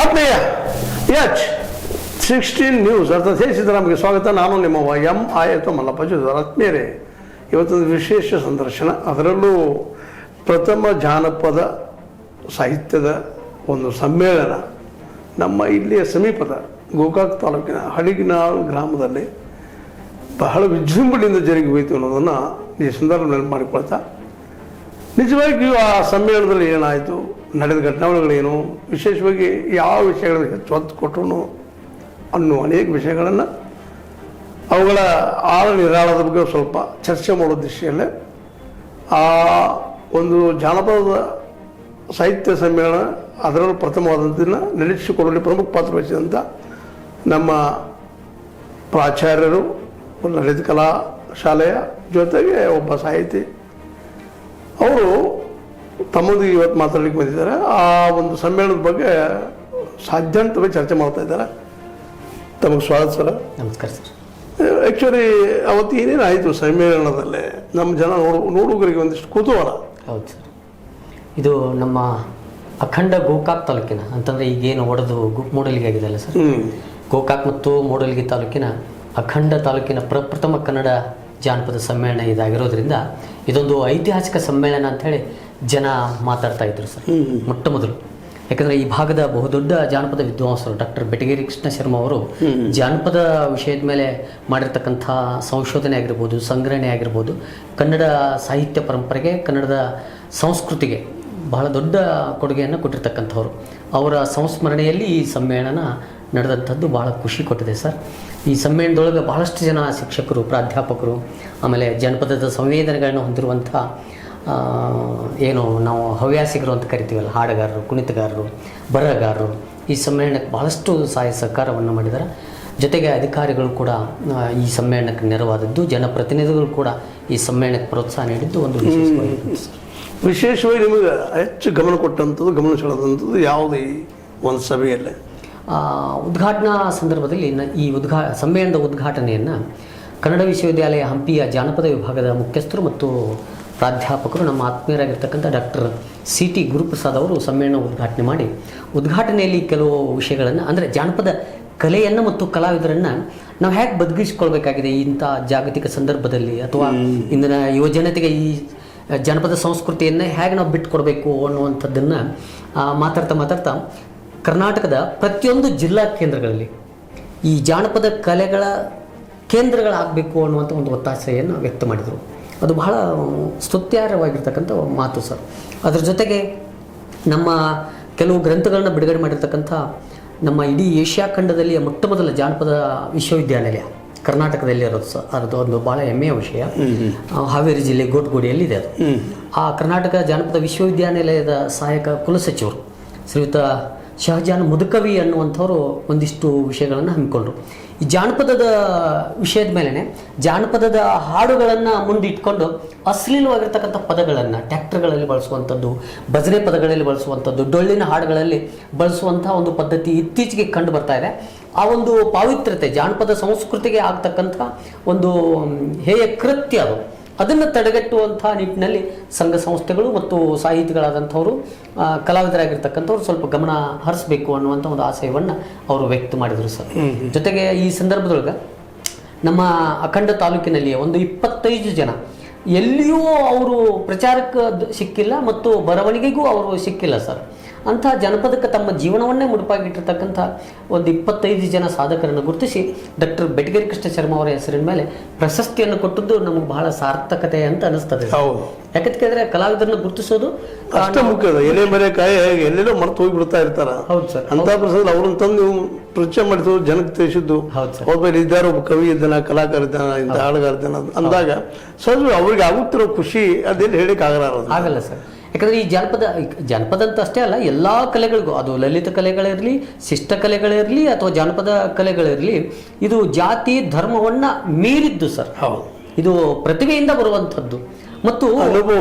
ಆತ್ಮೀಯ H16 news ಅರ್ಥಾತ್ ಸಿದ್ದರಾಮಯ್ಯ ಸ್ವಾಗತ. ನಾನು ನಿಮ್ಮ M.I. ಮಲ್ಲಪ್ಪ ಜೋದಾರ್. ಆತ್ಮೀಯರೇ, ಇವತ್ತೊಂದು ವಿಶೇಷ ಸಂದರ್ಶನ, ಅದರಲ್ಲೂ ಪ್ರಥಮ ಜಾನಪದ ಸಾಹಿತ್ಯದ ಒಂದು ಸಮ್ಮೇಳನ ನಮ್ಮ ಇಲ್ಲಿಯ ಸಮೀಪದ ಗೋಕಾಕ್ ತಾಲೂಕಿನ ಹಳಿಗಿನಾಳ್ ಗ್ರಾಮದಲ್ಲಿ ಬಹಳ ವಿಜೃಂಭಣೆಯಿಂದ ಜರುಗಿ ಹೋಯಿತು ಅನ್ನೋದನ್ನು ಈ ಸಂದರ್ಭದಲ್ಲಿ ಮಾಡಿಕೊಳ್ತಾ, ನಿಜವಾಗಿಯೂ ಆ ಸಮ್ಮೇಳನದಲ್ಲಿ ಏನಾಯಿತು, ನಡೆದ ಘಟನೆಗಳೇನು, ವಿಶೇಷವಾಗಿ ಯಾವ ವಿಷಯಗಳಿಗೆ ಹೆಚ್ಚು ಒತ್ತು ಕೊಟ್ಟರು ಅನ್ನೋ ಅನೇಕ ವಿಷಯಗಳನ್ನು, ಅವುಗಳ ಆಳ ನಿರಾಳದ ಬಗ್ಗೆ ಸ್ವಲ್ಪ ಚರ್ಚೆ ಮಾಡೋ ದೃಷ್ಟಿಯಲ್ಲೇ ಆ ಒಂದು ಜಾನಪದ ಸಾಹಿತ್ಯ ಸಮ್ಮೇಳನ ಅದರಲ್ಲೂ ಪ್ರಥಮವಾದಂಥದ್ದನ್ನು ನಡೆಸಿಕೊಡುವಲ್ಲಿ ಪ್ರಮುಖ ಪಾತ್ರ ವಹಿಸಿದಂಥ ನಮ್ಮ ಪ್ರಾಚಾರ್ಯರು, ಲಲಿತ ಕಲಾ ಶಾಲೆಯ ಜೊತೆಗೆ ಒಬ್ಬ ಸಾಹಿತಿ, ಅವರು ತಮ್ಮೊಂದಿಗೆ ಇವತ್ತು ಮಾತಾಡಲಿಕ್ಕೆ ಬಂದಿದ್ದಾರೆ. ಆ ಒಂದು ಸಮ್ಮೇಳನದ ಬಗ್ಗೆ ಸಾಧ್ಯಂತವೇ ಚರ್ಚೆ ಮಾಡ್ತಾ ಇದ್ದಾರೆ. ತಮಗೆ ಸ್ವಾಗತ ಸರ್. ನಮಸ್ಕಾರ ಸರ್. ಆ್ಯಕ್ಚುಲಿ ಅವತ್ತು ಏನೇನಾಯಿತು ಸಮ್ಮೇಳನದಲ್ಲಿ ನಮ್ಮ ಜನ ನೋಡುಗರಿಗೆ ಒಂದಿಷ್ಟು ಕುತೂಹಲ. ಹೌದು ಸರ್, ಇದು ನಮ್ಮ ಅಖಂಡ ಗೋಕಾಕ್ ತಾಲೂಕಿನ ಅಂತಂದರೆ ಈಗೇನು ಒಡೆದು ಮೂಡಲಿಗೆ ಆಗಿದೆಯಲ್ಲ ಸರ್, ಗೋಕಾಕ್ ಮತ್ತು ಮೂಡಲಿಗೆ ತಾಲೂಕಿನ ಅಖಂಡ ತಾಲೂಕಿನ ಪ್ರಪ್ರಥಮ ಕನ್ನಡ ಜಾನಪದ ಸಮ್ಮೇಳನ ಇದಾಗಿರೋದ್ರಿಂದ ಇದೊಂದು ಐತಿಹಾಸಿಕ ಸಮ್ಮೇಳನ ಅಂಥೇಳಿ ಜನ ಮಾತಾಡ್ತಾ ಇದ್ರು ಸರ್. ಮೊಟ್ಟ ಮೊದಲು ಯಾಕಂದರೆ ಈ ಭಾಗದ ಬಹುದೊಡ್ಡ ಜಾನಪದ ವಿದ್ವಾಂಸರು ಡಾಕ್ಟರ್ ಬೆಟಗೇರಿ ಕೃಷ್ಣ ಶರ್ಮಾ ಅವರು ಜಾನಪದ ವಿಷಯದ ಮೇಲೆ ಮಾಡಿರ್ತಕ್ಕಂಥ ಸಂಶೋಧನೆ ಆಗಿರ್ಬೋದು, ಸಂಗ್ರಹಣೆ ಆಗಿರ್ಬೋದು, ಕನ್ನಡ ಸಾಹಿತ್ಯ ಪರಂಪರೆಗೆ, ಕನ್ನಡದ ಸಂಸ್ಕೃತಿಗೆ ಬಹಳ ದೊಡ್ಡ ಕೊಡುಗೆಯನ್ನು ಕೊಟ್ಟಿರ್ತಕ್ಕಂಥವ್ರು. ಅವರ ಸಂಸ್ಮರಣೆಯಲ್ಲಿ ಈ ಸಮ್ಮೇಳನ ನಡೆದಂಥದ್ದು ಬಹಳ ಖುಷಿ ಕೊಟ್ಟಿದೆ ಸರ್. ಈ ಸಮ್ಮೇಳನದೊಳಗೆ ಬಹಳಷ್ಟು ಜನ ಶಿಕ್ಷಕರು, ಪ್ರಾಧ್ಯಾಪಕರು, ಆಮೇಲೆ ಜನಪದದ ಸಂವೇದನೆಗಳನ್ನು ಹೊಂದಿರುವಂಥ ಏನು ನಾವು ಹವ್ಯಾಸಿಗರು ಅಂತ ಕರಿತೀವಲ್ಲ, ಹಾಡುಗಾರರು, ಕುಣಿತಗಾರರು, ಬರಹಗಾರರು ಈ ಸಮ್ಮೇಳನಕ್ಕೆ ಬಹಳಷ್ಟು ಸಹಾಯ ಸಹಕಾರವನ್ನು ಮಾಡಿದ್ದಾರೆ. ಜೊತೆಗೆ ಅಧಿಕಾರಿಗಳು ಕೂಡ ಈ ಸಮ್ಮೇಳನಕ್ಕೆ ನೆರವಾದದ್ದು, ಜನಪ್ರತಿನಿಧಿಗಳು ಕೂಡ ಈ ಸಮ್ಮೇಳನಕ್ಕೆ ಪ್ರೋತ್ಸಾಹ ನೀಡಿದ್ದು ಒಂದು ವಿಶೇಷವಾಗಿ ನಿಮಗೆ ಹೆಚ್ಚು ಗಮನ ಕೊಟ್ಟಂಥದ್ದು, ಗಮನ ಸೆಳೆದಂಥದ್ದು ಯಾವುದೇ ಒಂದು ಸಭೆಯಲ್ಲೇ ಉದ್ಘಾಟನಾ ಸಂದರ್ಭದಲ್ಲಿ ಈ ಸಮ್ಮೇಳನದ ಉದ್ಘಾಟನೆಯನ್ನು ಕನ್ನಡ ವಿಶ್ವವಿದ್ಯಾಲಯ ಹಂಪಿಯ ಜಾನಪದ ವಿಭಾಗದ ಮುಖ್ಯಸ್ಥರು ಮತ್ತು ಪ್ರಾಧ್ಯಾಪಕರು, ನಮ್ಮ ಆತ್ಮೀಯರಾಗಿರ್ತಕ್ಕಂಥ ಡಾಕ್ಟರ್ C.T. ಗುರುಪ್ರಸಾದ್ ಅವರು ಸಮ್ಮೇಳನ ಉದ್ಘಾಟನೆ ಮಾಡಿ, ಉದ್ಘಾಟನೆಯಲ್ಲಿ ಕೆಲವು ವಿಷಯಗಳನ್ನು, ಅಂದರೆ ಜಾನಪದ ಕಲೆಯನ್ನು ಮತ್ತು ಕಲಾವಿದರನ್ನು ನಾವು ಹೇಗೆ ಬದುಕಿಸ್ಕೊಳ್ಬೇಕಾಗಿದೆ ಇಂಥ ಜಾಗತಿಕ ಸಂದರ್ಭದಲ್ಲಿ, ಅಥವಾ ಇಂದಿನ ಯುವಜನತೆಗೆ ಈ ಜಾನಪದ ಸಂಸ್ಕೃತಿಯನ್ನು ಹೇಗೆ ನಾವು ಬಿಟ್ಟುಕೊಡ್ಬೇಕು ಅನ್ನುವಂಥದ್ದನ್ನು ಮಾತಾಡ್ತಾ ಕರ್ನಾಟಕದ ಪ್ರತಿಯೊಂದು ಜಿಲ್ಲಾ ಕೇಂದ್ರಗಳಲ್ಲಿ ಈ ಜಾನಪದ ಕಲೆಗಳ ಕೇಂದ್ರಗಳಾಗಬೇಕು ಅನ್ನುವಂಥ ಒಂದು ಒತ್ತಾಸೆಯನ್ನು ವ್ಯಕ್ತ ಮಾಡಿದರು. ಅದು ಬಹಳ ಸ್ತುತ್ಯಾರ್ಹವಾಗಿರ್ತಕ್ಕಂಥ ಮಾತು ಸರ್. ಅದರ ಜೊತೆಗೆ ನಮ್ಮ ಕೆಲವು ಗ್ರಂಥಗಳನ್ನು ಬಿಡುಗಡೆ ಮಾಡಿರ್ತಕ್ಕಂಥ ನಮ್ಮ ಇಡೀ ಏಷ್ಯಾ ಖಂಡದಲ್ಲಿ ಮೊಟ್ಟ ಮೊದಲ ಜಾನಪದ ವಿಶ್ವವಿದ್ಯಾನಿಲಯ ಕರ್ನಾಟಕದಲ್ಲಿ ಇರೋದು ಸರ್. ಅದು ಒಂದು ಭಾಳ ಹೆಮ್ಮೆಯ ವಿಷಯ. ಹಾವೇರಿ ಜಿಲ್ಲೆ ಗೋಟ್ಗೋಡಿಯಲ್ಲಿದೆ ಅದು. ಆ ಕರ್ನಾಟಕ ಜಾನಪದ ವಿಶ್ವವಿದ್ಯಾನಿಲಯದ ಸಹಾಯಕ ಕುಲಸಚಿವರು ಶ್ರೀಯುತ ಶಹಜಾನ್ ಮುದುಕವಿ ಅನ್ನುವಂಥವರು ಒಂದಿಷ್ಟು ವಿಷಯಗಳನ್ನು ಹಮ್ಮಿಕೊಂಡ್ರು. ಈ ಜಾನಪದದ ವಿಷಯದ ಮೇಲೇ ಜಾನಪದದ ಹಾಡುಗಳನ್ನು ಮುಂದಿಟ್ಕೊಂಡು ಅಶ್ಲೀಲವಾಗಿರ್ತಕ್ಕಂಥ ಪದಗಳನ್ನು ಟ್ಯಾಕ್ಟರ್ಗಳಲ್ಲಿ ಬಳಸುವಂಥದ್ದು, ಭಜನೆ ಪದಗಳಲ್ಲಿ ಬಳಸುವಂಥದ್ದು, ಡೊಳ್ಳಿನ ಹಾಡುಗಳಲ್ಲಿ ಬಳಸುವಂಥ ಒಂದು ಪದ್ಧತಿ ಇತ್ತೀಚೆಗೆ ಕಂಡು ಬರ್ತಾ ಇದೆ. ಆ ಒಂದು ಪಾವಿತ್ರ್ಯತೆ, ಜಾನಪದ ಸಂಸ್ಕೃತಿಗೆ ಆಗ್ತಕ್ಕಂಥ ಒಂದು ಹೇಯ ಕೃತ್ಯ ಅದು. ಅದನ್ನು ತಡೆಗಟ್ಟುವಂಥ ನಿಟ್ಟಿನಲ್ಲಿ ಸಂಘ ಸಂಸ್ಥೆಗಳು ಮತ್ತು ಸಾಹಿತಿಗಳಾದಂಥವರು, ಕಲಾವಿದರಾಗಿರ್ತಕ್ಕಂಥವ್ರು ಸ್ವಲ್ಪ ಗಮನ ಹರಿಸಬೇಕು ಅನ್ನುವಂಥ ಒಂದು ಆಶಯವನ್ನು ಅವರು ವ್ಯಕ್ತ ಮಾಡಿದರು ಸರ್. ಜೊತೆಗೆ ಈ ಸಂದರ್ಭದೊಳಗೆ ನಮ್ಮ ಅಖಂಡ ತಾಲೂಕಿನಲ್ಲಿ ಒಂದು 25 ಜನ ಎಲ್ಲಿಯೂ ಅವರು ಪ್ರಚಾರಕ್ಕೆ ಸಿಕ್ಕಿಲ್ಲ ಮತ್ತು ಬರವಣಿಗೆಗೂ ಅವರು ಸಿಕ್ಕಿಲ್ಲ ಸರ್. ಅಂಥ ಜನಪದಕ್ಕೆ ತಮ್ಮ ಜೀವನವನ್ನೇ ಮುಡುಪಾಗಿಟ್ಟಿರ್ತಕ್ಕಂಥ ಒಂದು 25 ಜನ ಸಾಧಕರನ್ನು ಗುರುತಿಸಿ ಡಾಕ್ಟರ್ ಬೆಟಗೇರಿ ಕೃಷ್ಣ ಶರ್ಮಾ ಅವರ ಹೆಸರಿನ ಮೇಲೆ ಪ್ರಶಸ್ತಿಯನ್ನು ಕೊಟ್ಟದ್ದು ನಮಗೆ ಬಹಳ ಸಾರ್ಥಕತೆ ಅಂತ ಅನಿಸ್ತದೆ. ಯಾಕಂತ ಕೇಳಿದ್ರೆ ಕಲಾವಿದರನ್ನು ಗುರುತಿಸೋದು ಅಷ್ಟೇ ಮುಖ್ಯ. ಎಲೆ ಮರೆ ಕಾಯಿ ಎಲ್ಲೆಲ್ಲೋ ಮರೆತು ಹೋಗಿ ಬಿಡ್ತಾ ಇರ್ತಾರ. ಹೌದು ಸರ್. ಅಂತ ಪ್ರಸಂಗ ಅವ್ರನ್ನ ತಂದು ಪರಿಚಯ ಮಾಡಿದ್ದು, ಜನಕ್ಕೆ ತಿಳಿಸಿದ್ದು, ಒಬ್ಬ ಇದ್ದಾರೆ, ಒಬ್ಬ ಕವಿ ಇದ್ದಾನ, ಕಲಾಕಾರ ಇದ್ದಾನ, ಇಂಥ ಹಾಡುಗಾರ ಇದ್ದಾನ ಅಂದಾಗ ಸಹಜ ಅವ್ರಿಗೆ ಆಗುತ್ತಿರೋ ಖುಷಿ ಅದೇನು ಹೇಳಿಕ್ಕೆ ಆಗಲ್ಲ ಸರ್. ಯಾಕಂದರೆ ಈ ಜಾನಪದ ಅಂತ ಅಷ್ಟೇ ಅಲ್ಲ, ಎಲ್ಲ ಕಲೆಗಳಿಗೂ, ಅದು ಲಲಿತ ಕಲೆಗಳಿರಲಿ, ಶಿಷ್ಟ ಕಲೆಗಳಿರಲಿ ಅಥವಾ ಜಾನಪದ ಕಲೆಗಳಿರಲಿ, ಇದು ಜಾತಿ ಧರ್ಮವನ್ನು ಮೀರಿದ್ದು ಸರ್. ಹೌದು, ಇದು ಪ್ರತಿಭೆಯಿಂದ ಬರುವಂಥದ್ದು ಮತ್ತು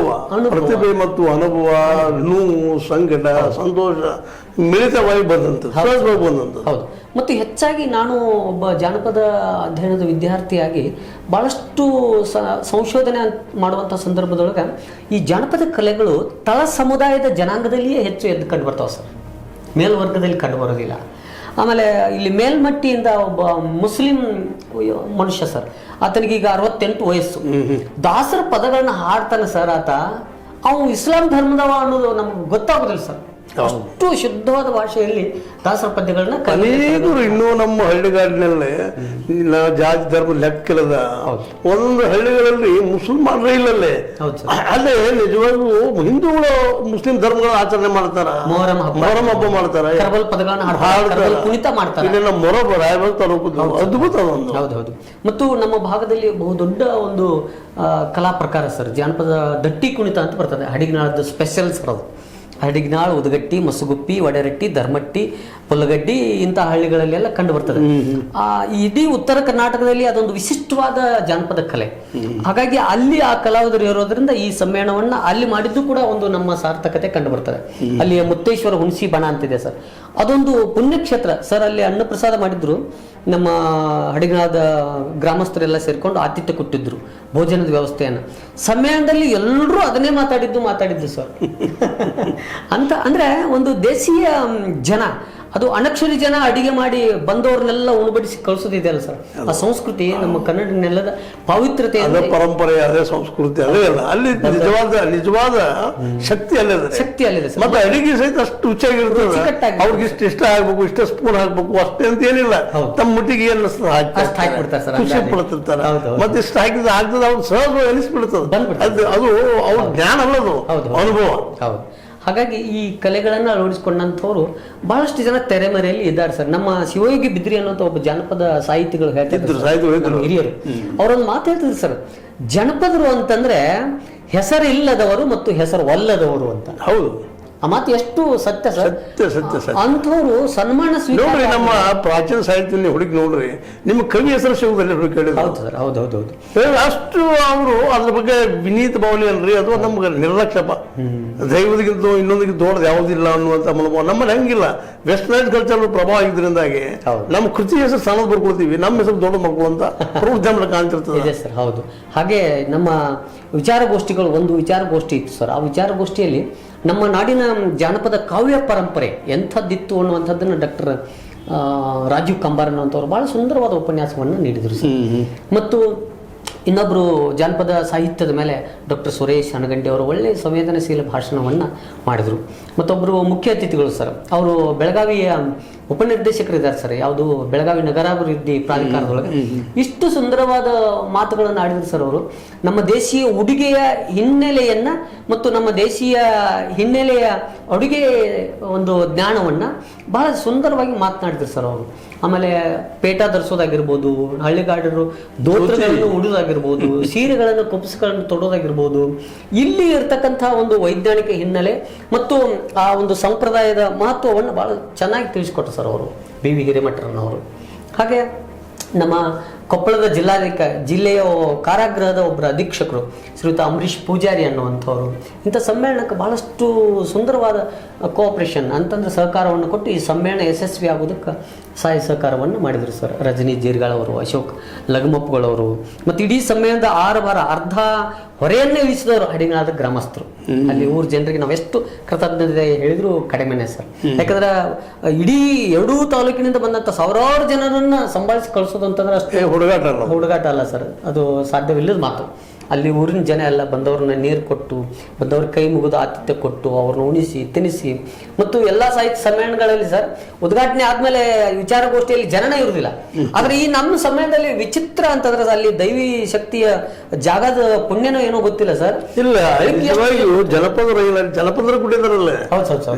ಪ್ರತಿಭೆ ಮತ್ತು ಅನುಭವ, ನೋವು, ಸಂಕಟ, ಸಂತೋಷ ಮಿಳಿತವಾಗಿ ಬಂದಂಥದ್ದು. ಹೌದು. ಮತ್ತು ಹೆಚ್ಚಾಗಿ ನಾನು ಒಬ್ಬ ಜಾನಪದ ಅಧ್ಯಯನದ ವಿದ್ಯಾರ್ಥಿಯಾಗಿ ಭಾಳಷ್ಟು ಸಂಶೋಧನೆ ಮಾಡುವಂಥ ಸಂದರ್ಭದೊಳಗೆ ಈ ಜಾನಪದ ಕಲೆಗಳು ತಳ ಸಮುದಾಯದ ಜನಾಂಗದಲ್ಲಿಯೇ ಹೆಚ್ಚು ಎದ್ದು ಕಂಡು ಬರ್ತಾವೆ ಸರ್. ಮೇಲ್ವರ್ಗದಲ್ಲಿ ಕಂಡುಬರೋದಿಲ್ಲ. ಆಮೇಲೆ ಇಲ್ಲಿ ಮೇಲ್ಮಟ್ಟಿಯಿಂದ ಒಬ್ಬ ಮುಸ್ಲಿಂ ಮನುಷ್ಯ ಸರ್, ಆತನಿಗೀಗ 68 ವಯಸ್ಸು, ದಾಸರ ಪದಗಳನ್ನ ಹಾಡ್ತಾನೆ ಸರ್. ಅವನು ಇಸ್ಲಾಂ ಧರ್ಮದವ ಅನ್ನೋದು ನಮ್ಗೆ ಗೊತ್ತಾಗೋದಿಲ್ಲ ಸರ್. ಅಷ್ಟು ಶುದ್ಧವಾದ ಭಾಷೆಯಲ್ಲಿ ದಾಸರ ಪದ್ಯಗಳನ್ನ ಅನೇಕರು ಇನ್ನೂ ನಮ್ಮ ಹಳ್ಳಿಗಾಡಿನಲ್ಲೇ ಜಾತಿ ಧರ್ಮ ಲೆಕ್ಕಿಲ್ಲದ ಒಂದೊಂದು ಹಳ್ಳಿಗಳಲ್ಲಿ ಮುಸಲ್ಮಾನರೇ ಇಲ್ಲಲ್ಲೇ, ಅಲ್ಲೇ ನಿಜವಾಗೂ ಹಿಂದೂಗಳು ಮುಸ್ಲಿಂ ಧರ್ಮಗಳ ಆಚರಣೆ ಮಾಡ್ತಾರ, ಮೊಹರಂ ಹಬ್ಬ ಮಾಡ್ತಾರೆ, ಕುಣಿತ ಮಾಡ್ತಾರೆ, ಅದ್ಭುತ. ಹೌದೌದು. ಮತ್ತು ನಮ್ಮ ಭಾಗದಲ್ಲಿ ಬಹುದೊಡ್ಡ ಒಂದು ಕಲಾ ಪ್ರಕಾರ ಸರ್, ಜಾನಪದ ದಟ್ಟಿ ಕುಣಿತ ಅಂತ ಬರ್ತದೆ. ಹಡಿಗನಾಳದ ಸ್ಪೆಷಲ್ ಸರ್ ಅದು. ಹಡಿಗನಾಳ್, ಉದಗಟ್ಟಿ, ಮಸುಗುಪ್ಪಿ, ವಡರಟ್ಟಿ, ಧರ್ಮಟ್ಟಿ, ಪುಲ್ಲಗಡ್ಡಿ ಇಂಥ ಹಳ್ಳಿಗಳಲ್ಲೆಲ್ಲ ಕಂಡು ಬರ್ತದೆ. ಇಡೀ ಉತ್ತರ ಕರ್ನಾಟಕದಲ್ಲಿ ಅದೊಂದು ವಿಶಿಷ್ಟವಾದ ಜಾನಪದ ಕಲೆ. ಹಾಗಾಗಿ ಅಲ್ಲಿ ಆ ಕಲಾವಿದರು ಇರೋದ್ರಿಂದ ಈ ಸಮ್ಮೇಳನವನ್ನ ಅಲ್ಲಿ ಮಾಡಿದ್ದು ಕೂಡ ಒಂದು ನಮ್ಮ ಸಾರ್ಥಕತೆ ಕಂಡು ಬರ್ತದೆ. ಅಲ್ಲಿ ಮುತ್ತೇಶ್ವರ ಹುಣಸಿ ಬಣ ಅಂತಿದೆ ಸರ್, ಅದೊಂದು ಪುಣ್ಯಕ್ಷೇತ್ರ ಸರ್. ಅಲ್ಲಿ ಅನ್ನಪ್ರಸಾದ ಮಾಡಿದ್ರು, ನಮ್ಮ ಹಡಿಗನಾಳದ ಗ್ರಾಮಸ್ಥರೆಲ್ಲ ಸೇರ್ಕೊಂಡು ಆತಿಥ್ಯ ಕೊಟ್ಟಿದ್ರು, ಭೋಜನದ ವ್ಯವಸ್ಥೆಯನ್ನು. ಸಮ್ಮೇಳನದಲ್ಲಿ ಎಲ್ಲರೂ ಅದನ್ನೇ ಮಾತಾಡಿದ್ದು ಸರ್. ಅಂತ ಅಂದ್ರೆ ಒಂದು ದೇಶೀಯ ಜನ, ಅದು ಅನಕ್ಷರಿ ಜನ ಅಡಿಗೆ ಮಾಡಿ ಬಂದವ್ರನ್ನೆಲ್ಲ ಉಣಬಡಿಸಿ ಕಳಿಸೋದಿದೆಯಲ್ಲ ಸರ್, ಆ ಸಂಸ್ಕೃತಿ ನಮ್ಮ ಕನ್ನಡ ನೆಲದ ಪವಿತ್ರತೆ, ಪರಂಪರೆ, ಅದೇ ಸಂಸ್ಕೃತಿ, ಅದೇ ಅಲ್ಲ ಅಲ್ಲಿ ನಿಜವಾದ ಶಕ್ತಿ ಅಲ್ಲಿದೆ ಸರ್. ಮತ್ತೆ ಅಡಿಗೆ ಸಹಿತ ಅಷ್ಟು ರುಚಿಯಾಗಿರ್ತದೆ. ಅವ್ರಿಗೆ ಇಷ್ಟ ಆಗ್ಬೇಕು, ಇಷ್ಟ ಸ್ಪೂನ್ ಹಾಕ್ಬೇಕು ಅಷ್ಟೇ ಅಂತ ಏನಿಲ್ಲ, ತಮ್ಮ ಮುಟ್ಟಿಗೆ ಏನ್ ಹಾಕ್ಬಿಡ್ತಾರೆ ಸರ್, ಖುಷಿ ಪಡ್ತಿರ್ತಾರೆ. ಮತ್ತೆ ಇಷ್ಟ ಹಾಕಿದ್ರೆ ಆಗ್ತದೆ, ಅವ್ರು ಸಹಜ ಅನಿಸ್ಬಿಡ್ತದೆ. ಅದು ಅವ್ರ ಜ್ಞಾನ ಅಲ್ಲದು, ಅನುಭವ. ಹೌದು. ಹಾಗಾಗಿ ಈ ಕಲೆಗಳನ್ನು ಅಳವಡಿಸಿಕೊಂಡಂಥವ್ರು ಬಹಳಷ್ಟು ಜನ ತೆರೆಮರೆಯಲ್ಲಿ ಇದ್ದಾರೆ ಸರ್. ನಮ್ಮ ಶಿವಯೋಗಿ ಬಿದ್ರಿ ಅನ್ನೋಂಥ ಒಬ್ಬ ಜಾನಪದ ಸಾಹಿತಿಗಳು ಹೇಳ್ತಿದ್ರು, ಹಿರಿಯರು. ಅವರೊಂದು ಮಾತು ಹೇಳ್ತಿದ್ರು ಸರ್, ಜನಪದರು ಅಂತಂದ್ರೆ ಹೆಸರಿಲ್ಲದವರು ಮತ್ತು ಹೆಸರು ಒಲ್ಲದವರು ಅಂತ. ಹೌದು, ಆ ಮಾತು ಎಷ್ಟು ಸತ್ಯ ಸರ್. ಸತ್ಯ. ಅಂಥವ್ರು ಸನ್ಮಾನ ನೋಡ್ರಿ, ನಮ್ಮ ಪ್ರಾಚೀನ ಸಾಹಿತ್ಯ ಹುಡುಕಿ ನೋಡ್ರಿ, ನಿಮ್ಮ ಕವಿ ಹೆಸರು ಶಿವದಲ್ಲಿ ಹುಡುಕಿ ಹೇಳಿದ್ರು. ಹೌದು ಸರ್, ಹೌದು. ಅಷ್ಟು ಅವರು ಅದ್ರ ಬಗ್ಗೆ ವಿನೀತ ಭಾವನೆ ಅಲ್ರಿ, ಅದು ನಮ್ಗೆ ನಿರ್ಲಕ್ಷ್ಯಪ. ದೈವದಕ್ಕಿಂತ ಇನ್ನೊಂದಕ್ಕೆ ದೊಡ್ಡದು ಯಾವುದಿಲ್ಲ ಅನ್ನುವಂಥ ಮನೋಭಾವ ನಮ್ಮಲ್ಲಿ ಹಂಗಿಲ್ಲ. ವೆಸ್ಟರ್ನೈಸ್ ಕಲ್ಚರ್ ಪ್ರಭಾವ ಆಗಿದ್ರಿಂದಾಗಿ ನಮ್ಮ ಕೃತಿ ಹೆಸರು ಸಣ್ಣದು ಬರ್ಕೊಳ್ತೀವಿ, ನಮ್ಮ ಹೆಸರು ದೊಡ್ಡ ಮಕ್ಕಳು ಅಂತ ಪ್ರವೃತ್ತಿ ಕಾಣ್ತಿರ್ತದೆ ಸರ್. ಹೌದು. ಹಾಗೆ ನಮ್ಮ ವಿಚಾರಗೋಷ್ಠಿಗಳು, ಒಂದು ವಿಚಾರಗೋಷ್ಠಿ ಇತ್ತು ಸರ್. ಆ ವಿಚಾರಗೋಷ್ಠಿಯಲ್ಲಿ ನಮ್ಮ ನಾಡಿನ ಜಾನಪದ ಕಾವ್ಯ ಪರಂಪರೆ ಎಂಥದ್ದಿತ್ತು ಅನ್ನುವಂಥದ್ದನ್ನು ಡಾಕ್ಟರ್ ರಾಜೀವ್ ಕಂಬಾರ್ ಅನ್ನುವಂಥವ್ರು ಬಹಳ ಸುಂದರವಾದ ಉಪನ್ಯಾಸವನ್ನು ನೀಡಿದರು ಸರ್. ಮತ್ತು ಇನ್ನೊಬ್ಬರು ಜಾನಪದ ಸಾಹಿತ್ಯದ ಮೇಲೆ ಡಾಕ್ಟರ್ ಸುರೇಶ್ ಹನಗಂಡಿ ಅವರು ಒಳ್ಳೆಯ ಸಂವೇದನಶೀಲ ಭಾಷಣವನ್ನು ಮಾಡಿದರು. ಮತ್ತೊಬ್ಬರು ಮುಖ್ಯ ಅತಿಥಿಗಳು ಸರ್, ಅವರು ಬೆಳಗಾವಿಯ ಉಪನಿರ್ದೇಶಕರಿದ್ದಾರೆ ಸರ್, ಯಾವುದು ಬೆಳಗಾವಿ ನಗರಾಭಿವೃದ್ಧಿ ಪ್ರಾಧಿಕಾರದೊಳಗೆ. ಇಷ್ಟು ಸುಂದರವಾದ ಮಾತುಗಳನ್ನು ಆಡಿದ್ರು ಸರ್ ಅವರು. ನಮ್ಮ ದೇಶೀಯ ಉಡುಗೆಯ ಹಿನ್ನೆಲೆಯನ್ನು ಮತ್ತು ನಮ್ಮ ದೇಶೀಯ ಹಿನ್ನೆಲೆಯ ಅಡುಗೆ ಒಂದು ಜ್ಞಾನವನ್ನು ಬಹಳ ಸುಂದರವಾಗಿ ಮಾತನಾಡಿದ್ರು ಸರ್ ಅವರು. ಆಮೇಲೆ ಪೇಟ ಧರಿಸೋದಾಗಿರ್ಬೋದು, ಹಳ್ಳಿಗಾಡರು ದೋತ್ರಗಳನ್ನು ಉಡೋದಾಗಿರ್ಬೋದು, ಸೀರೆಗಳನ್ನು ಕುಪ್ಸಗಳನ್ನು ತೊಡೋದಾಗಿರ್ಬೋದು, ಇಲ್ಲಿ ಇರ್ತಕ್ಕಂಥ ಒಂದು ವೈಜ್ಞಾನಿಕ ಹಿನ್ನೆಲೆ ಮತ್ತು ಆ ಒಂದು ಸಂಪ್ರದಾಯದ ಮಹತ್ವವನ್ನು ಬಹಳ ಚೆನ್ನಾಗಿ ತಿಳಿಸ್ಕೊಟ್ರು ಸರ್ ಅವರು, ಬಿ ವಿ ಹಿರೇಮಠರನ್ನವರು. ಹಾಗೆ ನಮ್ಮ ಕೊಪ್ಪಳದ ಜಿಲ್ಲೆಯ ಕಾರಾಗೃಹದ ಒಬ್ಬರ ಅಧೀಕ್ಷಕರು ಶ್ರೀಯುತ ಅಂಬರೀಷ್ ಪೂಜಾರಿ ಅನ್ನುವಂಥವ್ರು ಇಂಥ ಸಮ್ಮೇಳನಕ್ಕೆ ಬಹಳಷ್ಟು ಸುಂದರವಾದ ಕೋಆಪರೇಷನ್ ಅಂತಂದ್ರೆ ಸಹಕಾರವನ್ನು ಕೊಟ್ಟು ಈ ಸಮ್ಮೇಳನ ಯಶಸ್ವಿ ಆಗೋದಕ್ಕೆ ಸಹಾಯ ಸಹಕಾರವನ್ನು ಮಾಡಿದರು ಸರ್. ರಜನಿ ಜೀರ್ಗಾಳವರು, ಅಶೋಕ್ ಲಗಮಪ್ಪಗಳವರು, ಮತ್ತು ಇಡೀ ಸಮ್ಮೇಳನದ 6 ವಾರ ಅರ್ಧ ಹೊರೆಯನ್ನೇ ಇಳಿಸಿದವರು ಹಡಿಗನಾಳದ ಗ್ರಾಮಸ್ಥರು. ಅಲ್ಲಿ ಊರ ಜನರಿಗೆ ನಾವೆಷ್ಟು ಕೃತಜ್ಞತೆ ಹೇಳಿದ್ರು ಕಡಿಮೆನೆ ಸರ್. ಯಾಕಂದ್ರೆ ಇಡೀ 2 ತಾಲೂಕಿನಿಂದ ಬಂದಂಥ ಸಾವಿರಾರು ಜನರನ್ನ ಸಂಭಾಳಿಸಿ ಕಳಿಸೋದು ಅಂತಂದ್ರೆ ಅಷ್ಟೇ ಹುಡುಗಾಟ ಅಲ್ಲ ಸರ್, ಅದು ಸಾಧ್ಯವಿಲ್ಲದ ಮಾತು. ಅಲ್ಲಿ ಊರಿನ ಜನ ಎಲ್ಲ ಬಂದವ್ರನ್ನ ನೀರು ಕೊಟ್ಟು, ಬಂದವ್ರ ಕೈ ಮುಗಿದು ಆತಿಥ್ಯ ಕೊಟ್ಟು, ಅವ್ರನ್ನ ಉಣಿಸಿ ತಿನ್ನಿಸಿ, ಮತ್ತು ಎಲ್ಲ ಸಾಹಿತ್ಯ ಸಮ್ಮೇಳನಗಳಲ್ಲಿ ಸರ್ ಉದ್ಘಾಟನೆ ಆದ್ಮೇಲೆ ವಿಚಾರಗೋಷ್ಠಿಯಲ್ಲಿ ಜನನೇ ಇರುವುದಿಲ್ಲ. ಆದ್ರೆ ಈ ನಮ್ಮ ಸಮ್ಮೇಳನದಲ್ಲಿ ವಿಚಿತ್ರ ಅಂತಂದ್ರೆ ಅಲ್ಲಿ ದೈವಿ ಶಕ್ತಿಯ ಜಾಗದ ಪುಣ್ಯನೋ ಏನೋ ಗೊತ್ತಿಲ್ಲ ಸರ್. ಇಲ್ಲ, ಜನಪದರು ಕುಡಿದಾರಲ್ಲ.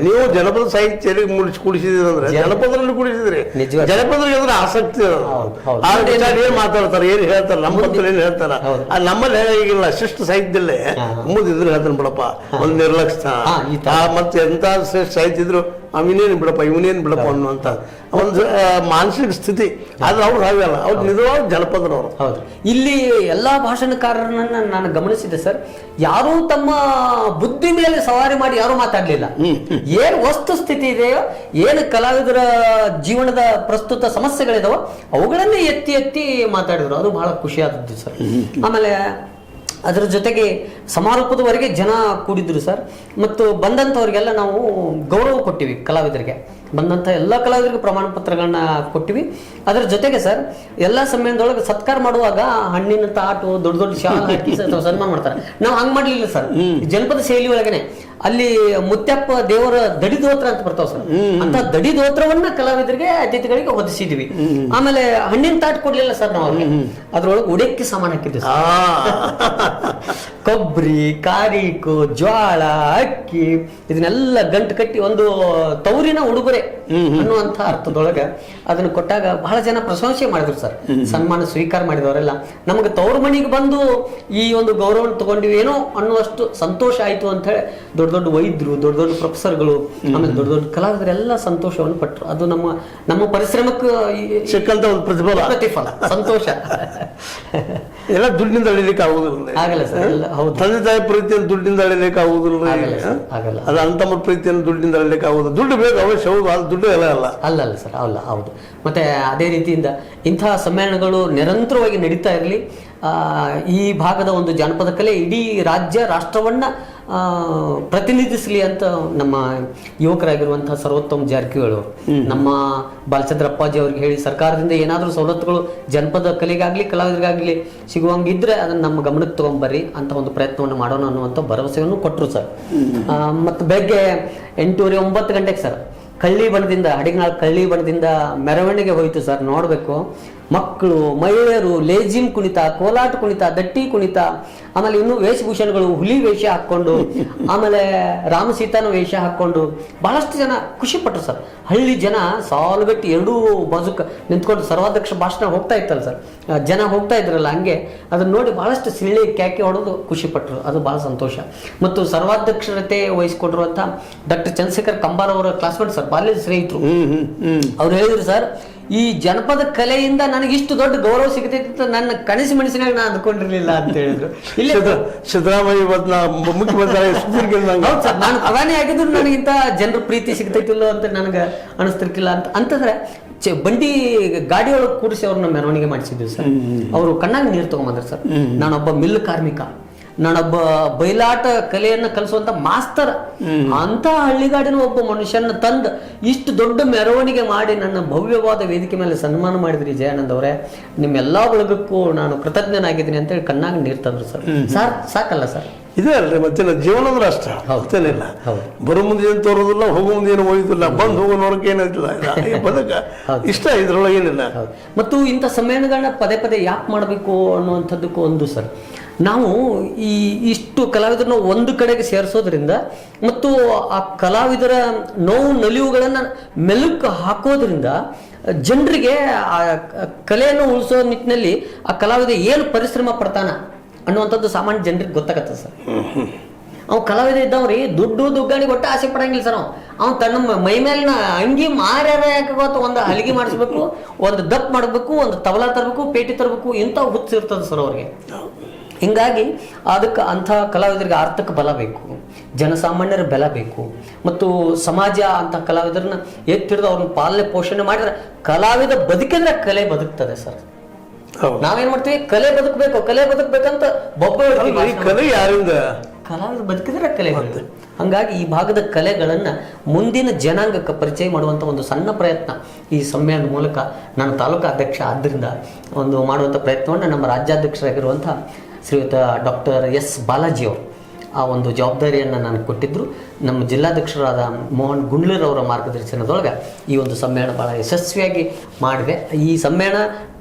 ನೀವು ಜನಪದ ಸಾಹಿತ್ಯ ಕುಡಿಸಿದ್ರೆ ಜನಪದರಲ್ಲಿ ಕುಡಿಸಿದ್ರಿ, ಜನಪದರಿಗೆ ಅದ್ರ ಆಸಕ್ತಿ ಏನ್ ಮಾತಾಡ್ತಾರೆ, ಏನ್ ಹೇಳ್ತಾರೆ, ನಮ್ಮ ಏನ್ ಹೇಳ್ತಾರ. ನಮ್ಮಲ್ಲಿ ಈಗಿಲ್ಲ, ಶಿಷ್ಟ ಸಾಹಿತ್ಯದಲ್ಲೇ ಮುದಿದ್ರು ಹೇಳ್ತಾನೆ ಬಿಡಪ್ಪ, ಒಂದು ನಿರ್ಲಕ್ಷ್ಯ. ಮತ್ತೆ ಎಂತ ಶ್ರೇಷ್ಠ ಸಾಹಿತ್ಯ ಇದ್ರು ಅವನೇನು ಬಿಡಪ್ಪ, ಇವನೇನು ಬಿಡಪ್ಪ ಅನ್ನುವಂತ ಒಂದು ಮಾನಸಿಕ ಸ್ಥಿತಿ. ಆದ್ರೆ ಅವ್ರು ಹಾಗಲ್ಲ, ಅವ್ರು ನಿಜವಾದ ಜನಪದರವರು. ಹೌದು. ಇಲ್ಲಿ ಎಲ್ಲಾ ಭಾಷಣಕಾರರನ್ನ ನಾನು ಗಮನಿಸಿದೆ ಸರ್, ಯಾರೂ ತಮ್ಮ ಬುದ್ಧಿ ಮೇಲೆ ಸವಾರಿ ಮಾಡಿ ಯಾರು ಮಾತಾಡ್ಲಿಲ್ಲ. ಏನ್ ವಸ್ತು ಸ್ಥಿತಿ ಇದೆಯೋ, ಏನು ಕಲಾವಿದರ ಜೀವನದ ಪ್ರಸ್ತುತ ಸಮಸ್ಯೆಗಳಿದಾವೋ ಅವುಗಳನ್ನೇ ಎತ್ತಿ ಎತ್ತಿ ಮಾತಾಡಿದ್ರು. ಅದು ಬಹಳ ಖುಷಿಯಾದದ್ದು ಸರ್. ಆಮೇಲೆ ಅದರ ಜೊತೆಗೆ ಸಮಾರೋಪದವರೆಗೆ ಜನ ಕೂಡಿದ್ರು ಸರ್. ಮತ್ತು ಬಂದಂಥವ್ರಿಗೆಲ್ಲ ನಾವು ಗೌರವ ಕೊಟ್ಟಿವಿ. ಕಲಾವಿದರಿಗೆ ಬಂದಂಥ ಎಲ್ಲ ಕಲಾವಿದರಿಗೆ ಪ್ರಮಾಣ ಪತ್ರಗಳನ್ನ ಕೊಟ್ಟಿವಿ. ಅದರ ಜೊತೆಗೆ ಸರ್ ಎಲ್ಲ ಸಮ್ಮೇಳನದೊಳಗೆ ಸತ್ಕಾರ ಮಾಡುವಾಗ ಹಣ್ಣಿನ ತಾಟು ದೊಡ್ಡ ದೊಡ್ಡ ಶಾಲ್ ಹಾಕಿ ಸನ್ಮಾನ ಮಾಡ್ತಾರೆ. ನಾವು ಹಂಗೆ ಮಾಡಲಿಲ್ಲ ಸರ್. ಜನಪದ ಶೈಲಿ ಒಳಗನೆ ಅಲ್ಲಿ ಮುತ್ಯಪ್ಪ ದೇವರ ದಡಿದೋತ್ರ ಅಂತ ಬರ್ತಾವ ಸರ್. ಅಂತ ದಡಿದೋತ್ರವನ್ನ ಕಲಾವಿದರಿಗೆ ಅತಿಥಿಗಳಿಗೆ ಹೊದಿಸಿದ್ವಿ. ಆಮೇಲೆ ಹಣ್ಣಿನ ತಾಟ್ ಕೊಡ್ಲಿಲ್ಲ ಸರ್ ನಾವು ಅವ್ರಿಗೆ. ಅದ್ರೊಳಗೆ ಉಡಕ್ಕೆ ಸಾಮಾನು ಹಾಕಿದ್ವಿ ಸರ್. ಕೊಬ್ಬರಿ, ಕಾರಿಕು, ಜ್ವಾಳ, ಅಕ್ಕಿ ಇದನ್ನೆಲ್ಲ ಗಂಟು ಕಟ್ಟಿ ಒಂದು ತೌರಿನ ಉಡುಗೊರೆ ಅನ್ನುವಂಥ ಅರ್ಥದೊಳಗೆ ಅದನ್ನು ಕೊಟ್ಟಾಗ ಬಹಳ ಜನ ಪ್ರಶಂಸೆ ಮಾಡಿದ್ರು ಸರ್. ಸನ್ಮಾನ ಸ್ವೀಕಾರ ಮಾಡಿದವರೆಲ್ಲ ನಮಗೆ ತವ್ರ ಮನೆಗೆ ಬಂದು ಈ ಒಂದು ಗೌರವವನ್ನು ತಗೊಂಡಿವಿ ಏನೋ ಅನ್ನುವಷ್ಟು ಸಂತೋಷ ಆಯ್ತು ಅಂತ ಹೇಳಿ ದೊಡ್ಡ ದೊಡ್ಡ ವೈದ್ಯರು, ದೊಡ್ಡ ದೊಡ್ಡ ಪ್ರೊಫೆಸರ್ಗಳು, ಆಮೇಲೆ ದೊಡ್ಡ ದೊಡ್ಡ ಕಲಾವಿದರೆಲ್ಲ ಸಂತೋಷವನ್ನು ಪಟ್ಟರು. ಅದು ನಮ್ಮ ಪರಿಶ್ರಮಕ್ಕೆ ಸಿಕ್ಕಂತ ಒಂದು ಪ್ರತಿಫಲ, ಸಂತೋಷ. ಎಲ್ಲ ದುಡ್ಡಿನಿಂದ ಅಳಿಲಿಕ್ಕೆ ಆಗುದಿಲ್ಲ. ಆಗಲ್ಲ ಸರ್. ಹೌದು, ತಂದೆ ತಾಯಿ ಪ್ರೀತಿಯನ್ನು ದುಡ್ಡಿಂದ ಅಳಿಲಿಕ್ಕೆ ಆಗುದಿಲ್ಲ. ಆಗಲ್ಲ. ಅದು ಅಂತಮ್ಮ ಪ್ರೀತಿಯನ್ನು ದುಡ್ಡಿಂದ ಅಳಿಲಿಕ್ಕೆ ಆಗುದು. ದುಡ್ಡು ಬೇಕು ಅವಶ್ಯ, ಹೌದು. ಅದು ದುಡ್ಡು ಎಲ್ಲ ಅಲ್ಲ ಸರ್, ಅಲ್ಲ. ಹೌದು. ಮತ್ತೆ ಅದೇ ರೀತಿಯಿಂದ ಇಂತಹ ಸಮ್ಮೇಳನಗಳು ನಿರಂತರವಾಗಿ ನಡೀತಾ ಇರಲಿ. ಈ ಭಾಗದ ಒಂದು ಜಾನಪದ ಕಲೆ ಇಡೀ ರಾಜ್ಯ ರಾಷ್ಟ್ರವನ್ನ ಪ್ರತಿನಿಧಿಸಲಿ ಅಂತ ನಮ್ಮ ಯುವಕರಾಗಿರುವಂತಹ ಸರ್ವೋತ್ತಮ ಜಾರಕಿಹೊಳಿ ಅವರು ನಮ್ಮ ಬಾಲಚಂದ್ರ ಅಪ್ಪಾಜಿ ಅವ್ರಿಗೆ ಹೇಳಿ ಸರ್ಕಾರದಿಂದ ಏನಾದರೂ ಸವಲತ್ತುಗಳು ಜನಪದ ಕಲೆಗಾಗ್ಲಿ ಕಲಾವಿದರಿಗಾಗ್ಲಿ ಸಿಗುವಂಗಿದ್ರೆ ಅದನ್ನ ನಮ್ಮ ಗಮನಕ್ಕೆ ತಗೊಂಡ್ಬರ್ರಿ ಅಂತ ಒಂದು ಪ್ರಯತ್ನವನ್ನು ಮಾಡೋಣ ಅನ್ನುವಂಥ ಭರವಸೆಯನ್ನು ಕೊಟ್ಟರು ಸರ್. ಮತ್ತು ಬೆಳಗ್ಗೆ 8:30, 9 ಗಂಟೆಗೆ ಸರ್ ಕಳ್ಳಿ ಬಣದಿಂದ, ಹಡಿಗನಾಳ್ ಕಳ್ಳಿ ಬಣದಿಂದ ಮೆರವಣಿಗೆ ಹೋಯಿತು ಸರ್. ನೋಡಬೇಕು, ಮಕ್ಕಳು, ಮಹಿಳೆಯರು ಲೇಜಿಮ್ ಕುಣಿತ, ಕೋಲಾಟ ಕುಣಿತ, ದಟ್ಟಿ ಕುಣಿತ, ಆಮೇಲೆ ಇನ್ನೂ ವೇಷಭೂಷಣಗಳು, ಹುಲಿ ವೇಷ ಹಾಕ್ಕೊಂಡು, ಆಮೇಲೆ ರಾಮ ಸೀತಾನ ವೇಷ ಹಾಕ್ಕೊಂಡು ಬಹಳಷ್ಟು ಜನ ಖುಷಿ ಪಟ್ಟರು ಸರ್. ಹಳ್ಳಿ ಜನ ಸಾಲುಗಟ್ಟಿ ಎರಡೂ ಬಾಜುಕ ನಿಂತ್ಕೊಂಡು ಸರ್ವಾಧ್ಯಕ್ಷ ಭಾಷಣ ಹೋಗ್ತಾ ಇತ್ತಲ್ಲ ಸರ್, ಜನ ಹೋಗ್ತಾ ಇದ್ರಲ್ಲ, ಹಂಗೆ ಅದನ್ನ ನೋಡಿ ಬಹಳಷ್ಟು ಸಿಳ್ಳಿ ಕ್ಯಾಕೆ ಹೊಡೆದು ಖುಷಿ ಪಟ್ಟರು. ಅದು ಬಹಳ ಸಂತೋಷ. ಮತ್ತು ಸರ್ವಾಧ್ಯಕ್ಷತೆ ವಹಿಸಿಕೊಂಡಿರುವಂಥ ಡಾಕ್ಟರ್ ಚಂದ್ರಶೇಖರ್ ಕಂಬಾರ್ ಅವರ ಕ್ಲಾಸ್ಮೇಟ್ ಸರ್, ಬಾಲ್ಯದ ಸ್ನೇಹಿತರು. ಅವ್ರು ಹೇಳಿದ್ರು ಸರ್, ಈ ಜನಪದ ಕಲೆಯಿಂದ ನನಗೆ ಇಷ್ಟು ದೊಡ್ಡ ಗೌರವ ಸಿಗತೈತಿ ನನ್ನ ಕನಸು ಮನಸ್ಸಿನಾಗ ನಾನು ಅಂದ್ಕೊಂಡಿರ್ಲಿಲ್ಲ ಅಂತ ಹೇಳಿದ್ರು. ಇಲ್ಲಿ ಸಿದ್ದರಾಮಯ್ಯ ಮುಖ್ಯಮಂತ್ರಿ ನಾನು ಪ್ರಧಾನಿ ಆಗಿದ್ರು ನನಗಿಂತ ಜನರ ಪ್ರೀತಿ ಸಿಗ್ತೈತಿಲ್ಲ ಅಂತ ನನಗೆ ಅನಿಸ್ತಿರ್ಕಿಲ್ಲ ಅಂತಂದ್ರೆ ಬಂಡಿ ಗಾಡಿ ಒಳಗೆ ಕೂರಿಸಿ ಅವ್ರನ್ನ ಮೆರವಣಿಗೆ ಮಾಡಿಸಿದ್ವಿ ಸರ್. ಅವರು ಕಣ್ಣಾಗ ನೀರು ತಗೊಂಬಂದ್ರು ಸರ್. ನಾನೊಬ್ಬ ಮಿಲ್ ಕಾರ್ಮಿಕ, ನಾನೊಬ್ಬ ಬಯಲಾಟ ಕಲೆಯನ್ನು ಕಲಿಸುವಂತ ಮಾಸ್ತರ್, ಅಂತ ಹಳ್ಳಿಗಾಡಿನ ಒಬ್ಬ ಮನುಷ್ಯನ ತಂದು ಇಷ್ಟು ದೊಡ್ಡ ಮೆರವಣಿಗೆ ಮಾಡಿ ನನ್ನ ಭವ್ಯವಾದ ವೇದಿಕೆ ಮೇಲೆ ಸನ್ಮಾನ ಮಾಡಿದ್ರಿ ಜಯಾನಂದ್ ಅವರೇ, ನಿಮ್ಮೆಲ್ಲಾ ಬಳಗಕ್ಕೂ ನಾನು ಕೃತಜ್ಞನಾಗಿದ್ದೀನಿ ಅಂತೇಳಿ ಕಣ್ಣಾಗ ನೀರು ತಂದ್ರು ಸರ್. ಸರ್ ಸಾಕಲ್ಲ ಸರ್, ಇದೇ ಅಲ್ರಿ ಮತ್ತೆ ಜೀವನದ ರಾಷ್ಟ್ರ. ಮತ್ತೇನಿಲ್ಲ, ಬರೋ ಮುಂದೆ ಏನು ತೋರೋದಿಲ್ಲ, ಹೋಗೋ ಮುಂದೆ ಏನು ಹೋಯ್ತಿಲ್ಲ, ಬಂದು ಹೋಗೋ ನೋಡಕ್ಕೆ ಏನಿಲ್ಲ, ಬದಕ ಇಷ್ಟ ಇದ್ರೊಳಗೆ ಏನಿಲ್ಲ. ಮತ್ತು ಇಂಥ ಸಮ್ಮೇಳನಗಳನ್ನ ಪದೇ ಪದೇ ಯಾಕೆ ಮಾಡಬೇಕು ಅನ್ನುವಂಥದ್ದಕ್ಕೂ ಒಂದು ಸರ್, ನಾವು ಇಷ್ಟು ಕಲಾವಿದರನ್ನ ಒಂದು ಕಡೆಗೆ ಸೇರಿಸೋದ್ರಿಂದ ಮತ್ತು ಆ ಕಲಾವಿದರ ನೋವು ನಲಿವುಗಳನ್ನು ಮೆಲುಕು ಹಾಕೋದ್ರಿಂದ ಜನರಿಗೆ ಆ ಕಲೆಯನ್ನು ಉಳಿಸೋ ನಿಟ್ಟಿನಲ್ಲಿ ಆ ಕಲಾವಿದ ಏನು ಪರಿಶ್ರಮ ಪಡ್ತಾನ ಅನ್ನುವಂಥದ್ದು ಸಾಮಾನ್ಯ ಜನರಿಗೆ ಗೊತ್ತಾಗತ್ತೆ ಸರ್. ಅವ್ ಕಲಾವಿದ ಇದ್ದವ್ರಿ ದುಡ್ಡು ದುಗ್ಗಾಣಿ ಕೊಟ್ಟು ಆಸೆ ಪಡಂಗಿಲ್ಲ ಸರ್. ಅವ್ನು ತನ್ನ ಮೈ ಮೇಲಿನ ಅಂಗಿ ಮಾರ್ಯಾರ ಯಾಕೆ ಒಂದು ಹಲಿಗೆ ಮಾಡಿಸ್ಬೇಕು, ಒಂದು ದಪ್ ಮಾಡಬೇಕು, ಒಂದು ತಬಲಾ ತರಬೇಕು, ಪೇಟಿ ತರಬೇಕು, ಇಂಥ ಹುಚ್ಚಿರ್ತದೆ ಸರ್ ಅವ್ರಿಗೆ. ಹಿಂಗಾಗಿ ಅದಕ್ಕೆ ಅಂಥ ಕಲಾವಿದರಿಗೆ ಆರ್ಥಿಕ ಬಲ ಬೇಕು, ಜನಸಾಮಾನ್ಯರ ಬೆಲ ಬೇಕು, ಮತ್ತು ಸಮಾಜ ಅಂತ ಕಲಾವಿದರನ್ನ ಎತ್ತಿಡಿದು ಅವ್ರನ್ನ ಪಾಲನೆ ಪೋಷಣೆ ಮಾಡಿದ್ರೆ ಕಲಾವಿದ ಬದುಕಿದ್ರೆ ಕಲೆ ಬದುಕ್ತದೆ ಸರ್. ನಾವೇನ್ ಮಾಡ್ತೀವಿ, ಕಲೆ ಬದುಕಬೇಕಂತ ಬೊಬ್ಬ ಕಲೆ ಯಾರಿಂದ ಕಲಾವಿದ ಬದುಕಿದ್ರೆ ಕಲೆ ಬರ್ತದೆ. ಹಂಗಾಗಿ ಈ ಭಾಗದ ಕಲೆಗಳನ್ನ ಮುಂದಿನ ಜನಾಂಗಕ್ಕೆ ಪರಿಚಯ ಮಾಡುವಂತ ಒಂದು ಸಣ್ಣ ಪ್ರಯತ್ನ ಈ ಸಮ್ಮೇಳನದ ಮೂಲಕ ನಾನು ತಾಲೂಕು ಅಧ್ಯಕ್ಷ ಆದ್ದರಿಂದ ಒಂದು ಮಾಡುವಂಥ ಪ್ರಯತ್ನವನ್ನು ನಮ್ಮ ರಾಜ್ಯಾಧ್ಯಕ್ಷರಾಗಿರುವಂಥ ಶ್ರೀಯುತ ಡಾಕ್ಟರ್ ಎಸ್ ಬಾಲಾಜಿ ಅವರು ಆ ಒಂದು ಜವಾಬ್ದಾರಿಯನ್ನು ನಾನು ಕೊಟ್ಟಿದ್ದರು. ನಮ್ಮ ಜಿಲ್ಲಾಧ್ಯಕ್ಷರಾದ ಮೋಹನ್ ಗುಂಡ್ಲೂರವರ ಮಾರ್ಗದರ್ಶನದೊಳಗೆ ಈ ಒಂದು ಸಮ್ಮೇಳನ ಭಾಳ ಯಶಸ್ವಿಯಾಗಿ ಮಾಡಿದೆ. ಈ ಸಮ್ಮೇಳನ